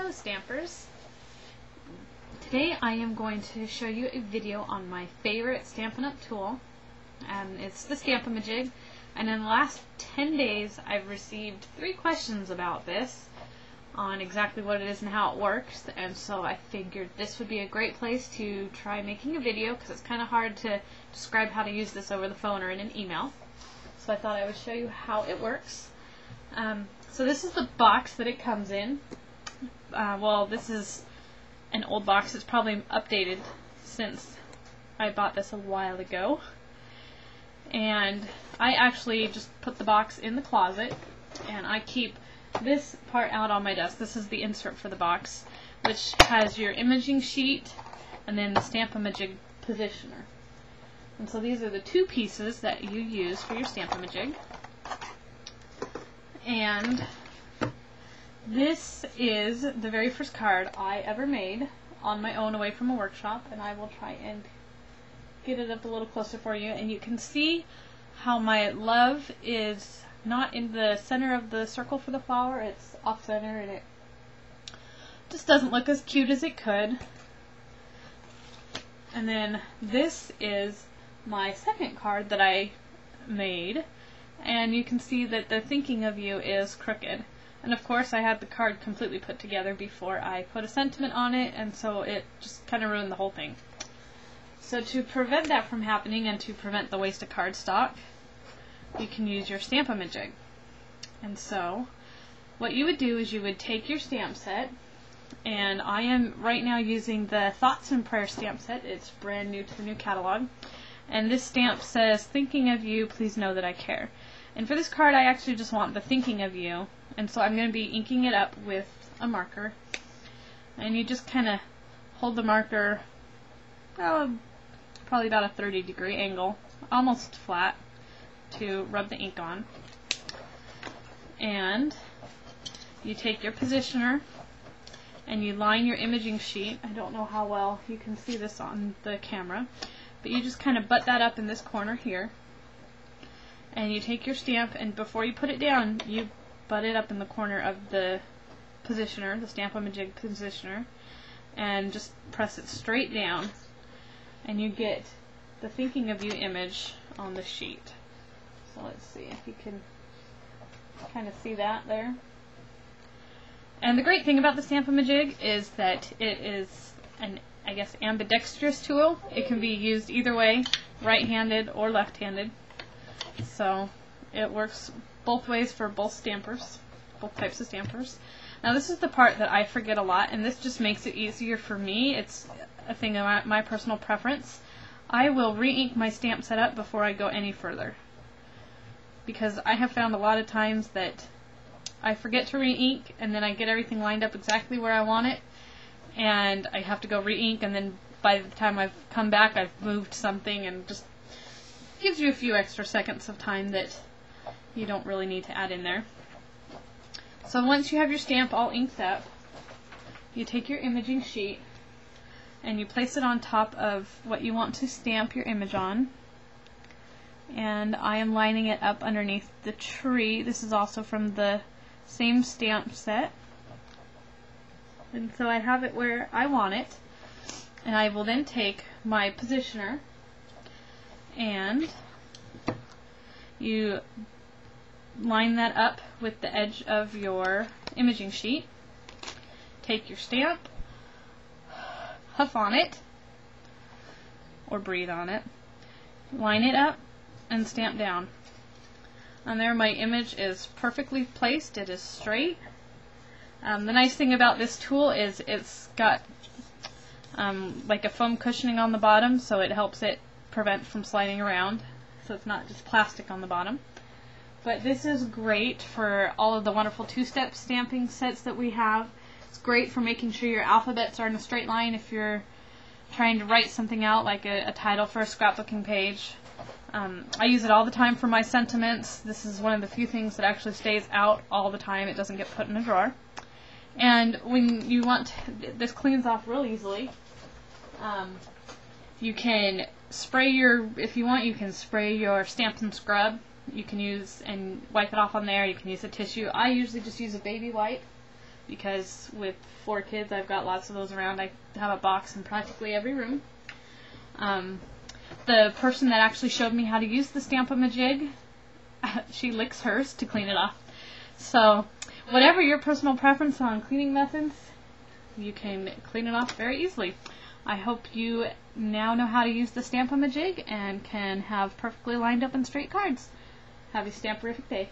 Hello Stampers! Today I am going to show you a video on my favorite Stampin' Up! Tool. It's the Stamp-a-ma-jig, and in the last 10 days I've received 3 questions about this on exactly what it is and how it works, and so I figured this would be a great place to try making a video because it's kind of hard to describe how to use this over the phone or in an email. So I thought I would show you how it works. So this is the box that it comes in. Well, this is an old box. It's probably updated since I bought this a while ago. And I actually just put the box in the closet, and I keep this part out on my desk. This is the insert for the box, which has your imaging sheet and then the Stamp-a-ma-jig positioner. And so these are the 2 pieces that you use for your Stamp-a-ma-jig. And this is the very first card I ever made on my own away from a workshop, and I will try and get it up a little closer for you, and you can see how my love is not in the center of the circle for the flower. It's off center and it just doesn't look as cute as it could. And then this is my second card that I made, and you can see that the thinking of you is crooked. And of course I had the card completely put together before I put a sentiment on it, and so it just kind of ruined the whole thing. So to prevent that from happening and to prevent the waste of cardstock, you can use your Stamp-a-ma-jig. And so what you would do is you would take your stamp set, and I am right now using the Thoughts and Prayers stamp set. It's brand new to the new catalog. And this stamp says, "Thinking of you, please know that I care." And for this card I actually just want the thinking of you, and so I'm going to be inking it up with a marker. And you just kind of hold the marker probably about a 30-degree angle, almost flat, to rub the ink on. And you take your positioner and you line your imaging sheet. I don't know how well you can see this on the camera, but you just kind of butt that up in this corner here. And you take your stamp, and before you put it down, you butt it up in the corner of the positioner, the Stamp-a-ma-jig positioner, and just press it straight down, and you get the thinking of you image on the sheet. So let's see if you can kind of see that there. And the great thing about the Stamp-a-ma-jig is that it is an, I guess, ambidextrous tool. It can be used either way, right-handed or left-handed. So it works both ways for both stampers, both types of stampers. Now this is the part that I forget a lot, and this just makes it easier for me. It's a thing of my personal preference. I will re-ink my stamp setup before I go any further, because I have found a lot of times that I forget to re-ink, and then I get everything lined up exactly where I want it, and I have to go re-ink, and then by the time I've come back I've moved something, and just gives you a few extra seconds of time that you don't really need to add in there. So once you have your stamp all inked up, you take your imaging sheet and you place it on top of what you want to stamp your image on. And I am lining it up underneath the tree. This is also from the same stamp set. And so I have it where I want it. And I will then take my positioner, and you line that up with the edge of your imaging sheet. Take your stamp, huff on it, or breathe on it, line it up, and stamp down. And there my image is perfectly placed. It is straight. The nice thing about this tool is it's got like a foam cushioning on the bottom, so it helps it prevent from sliding around, so it's not just plastic on the bottom. But this is great for all of the wonderful 2-step stamping sets that we have. It's great for making sure your alphabets are in a straight line if you're trying to write something out, like a title for a scrapbooking page. I use it all the time for my sentiments. This is one of the few things that actually stays out all the time. It doesn't get put in a drawer. And when you want to, this cleans off real easily. You can spray if you want, you can spray your Stamp and Scrub. You can use and wipe it off on there. You can use a tissue. I usually just use a baby wipe because with 4 kids, I've got lots of those around. I have a box in practically every room. The person that actually showed me how to use the Stamp-a-ma-jig, she licks hers to clean it off. So whatever your personal preference on cleaning methods, you can clean it off very easily. I hope you now know how to use the Stamp-a-ma-jig and can have perfectly lined up and straight cards. Have a Stamperific day.